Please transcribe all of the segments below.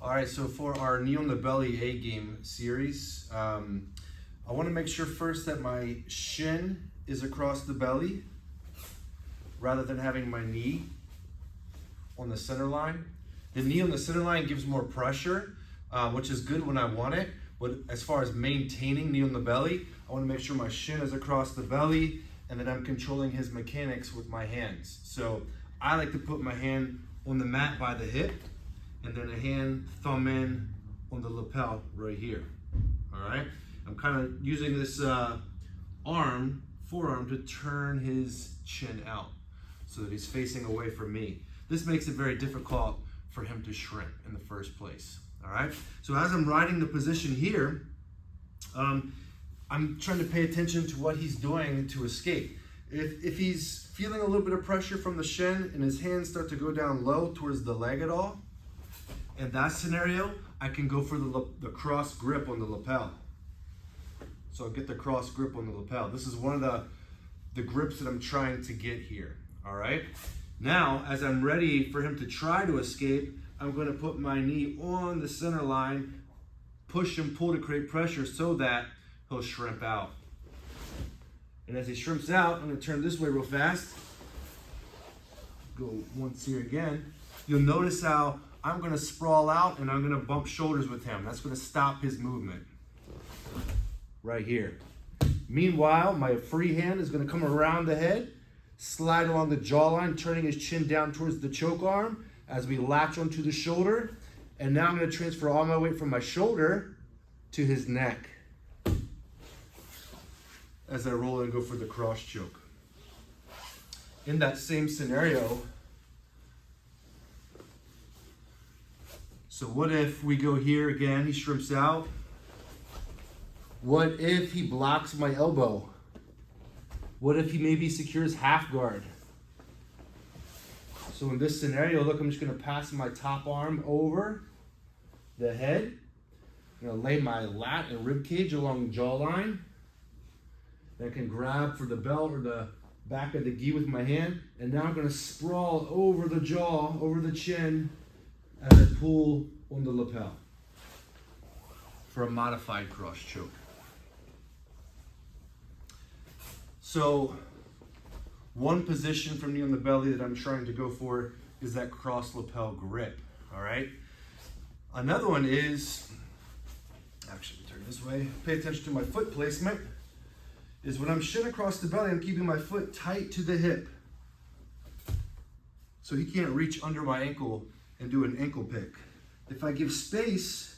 All right, so for our knee on the belly A game series, I want to make sure first that my shin is across the belly rather than having my knee on the center line. The knee on the center line gives more pressure, which is good when I want it. But as far as maintaining knee on the belly, I want to make sure my shin is across the belly and that I'm controlling his mechanics with my hands. So I like to put my hand on the mat by the hip and then a hand thumb in on the lapel right here. All right, I'm kind of using this forearm to turn his chin out so that he's facing away from me. This makes it very difficult for him to shrimp in the first place. All right, so as I'm riding the position here, I'm trying to pay attention to what he's doing to escape. If he's feeling a little bit of pressure from the shin and his hands start to go down low towards the leg at all, in that scenario, I can go for the cross grip on the lapel. So I'll get the cross grip on the lapel. This is one of the grips that I'm trying to get here, all right? Now, as I'm ready for him to try to escape, I'm going to put my knee on the center line, push and pull to create pressure so that he'll shrimp out. And as he shrimps out, I'm going to turn this way real fast. Go once here again. You'll notice how I'm going to sprawl out and I'm going to bump shoulders with him. That's going to stop his movement right here. Meanwhile, my free hand is going to come around the head, slide along the jawline, turning his chin down towards the choke arm as we latch onto the shoulder. And now I'm going to transfer all my weight from my shoulder to his neck as I roll and go for the cross choke. In that same scenario, so what if we go here again, he shrimps out. What if he blocks my elbow? What if he maybe secures half guard? So in this scenario, look, I'm just gonna pass my top arm over the head. I'm gonna lay my lat and rib cage along the jawline. Then I can grab for the belt or the back of the gi with my hand. And now I'm gonna sprawl over the jaw, over the chin, as I pull on the lapel for a modified cross choke. So one position from knee on the belly that I'm trying to go for is that cross lapel grip, all right? Another one is, actually turn this way, pay attention to my foot placement, is when I'm shin across the belly, I'm keeping my foot tight to the hip. So he can't reach under my ankle and do an ankle pick. If I give space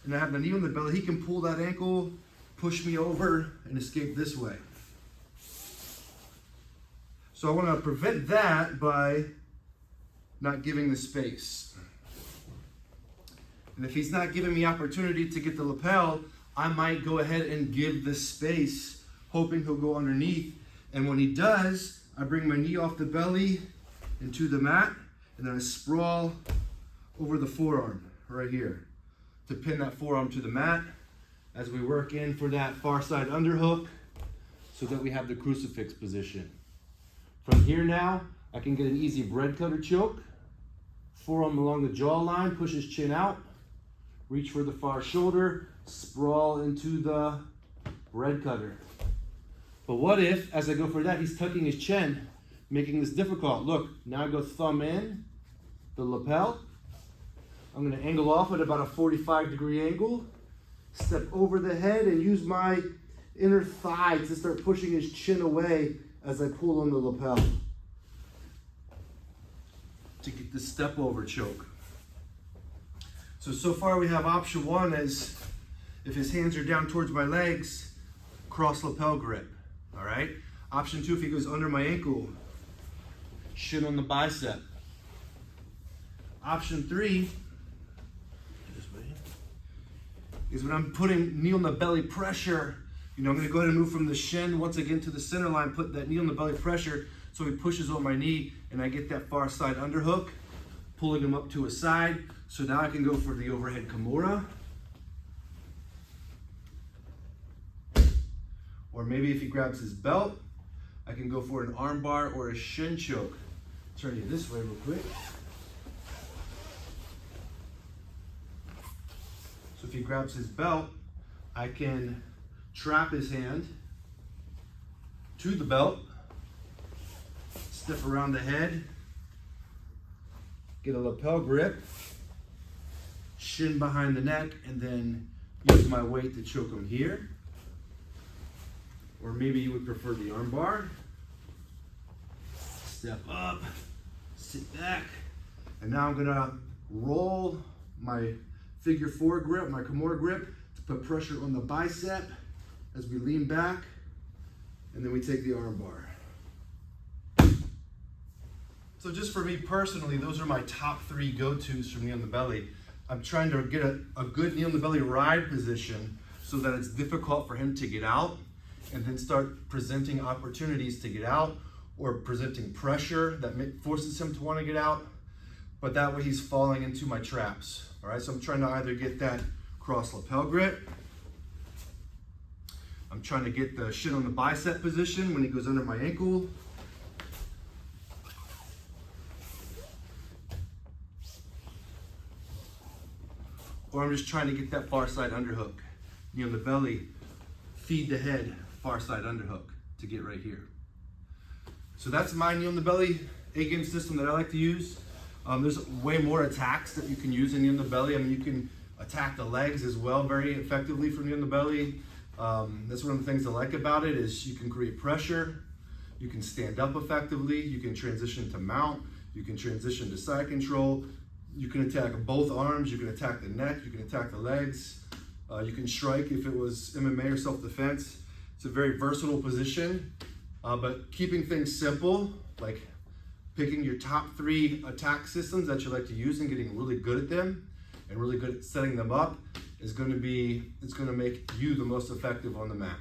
and I have the knee on the belly, he can pull that ankle, push me over, and escape this way. So I want to prevent that by not giving the space. And if he's not giving me opportunity to get the lapel, I might go ahead and give the space, hoping he'll go underneath. And when he does, I bring my knee off the belly into the mat, and then I sprawl over the forearm right here to pin that forearm to the mat as we work in for that far side underhook so that we have the crucifix position. From here now, I can get an easy bread cutter choke, forearm along the jawline, push his chin out, reach for the far shoulder, sprawl into the bread cutter. But what if, as I go for that, he's tucking his chin, making this difficult? Look, now I go thumb in the lapel. I'm going to angle off at about a 45-degree angle, step over the head and use my inner thigh to start pushing his chin away as I pull on the lapel to get the step over choke. So far we have option one is if his hands are down towards my legs, cross lapel grip, all right? Option two, if he goes under my ankle, shin on the bicep. Option three is when I'm putting knee on the belly pressure. You know, I'm going to go ahead and move from the shin once again to the center line, put that knee on the belly pressure so he pushes on my knee and I get that far side underhook, pulling him up to a side. So now I can go for the overhead Kimura. Or maybe if he grabs his belt, I can go for an armbar or a shin choke. Turn you this way real quick. if he grabs his belt, I can trap his hand to the belt, step around the head, get a lapel grip, shin behind the neck, and then use my weight to choke him here. Or maybe you would prefer the arm bar. Step up, sit back, and now I'm gonna roll my figure 4 grip, my Kimura grip, to put pressure on the bicep as we lean back, and then we take the arm bar. So just for me personally, those are my top 3 go-tos for knee on the belly. I'm trying to get a good knee on the belly ride position so that it's difficult for him to get out, and then start presenting opportunities to get out, or presenting pressure that forces him to want to get out, but that way he's falling into my traps. All right, so I'm trying to either get that cross lapel grip, I'm trying to get the shin on the bicep position when he goes under my ankle, or I'm just trying to get that far side underhook. Knee on the belly, feed the head, far side underhook to get right here. So that's my knee on the belly A-game system that I like to use. There's way more attacks that you can use in knee on the belly. I mean, you can attack the legs as well very effectively from knee on the belly. That's one of the things I like about it is you can create pressure, you can stand up effectively, you can transition to mount, you can transition to side control, you can attack both arms, you can attack the neck, you can attack the legs, you can strike if it was MMA or self-defense. It's a very versatile position, but keeping things simple, like picking your top 3 attack systems that you like to use and getting really good at them and really good at setting them up is going to make you the most effective on the mat.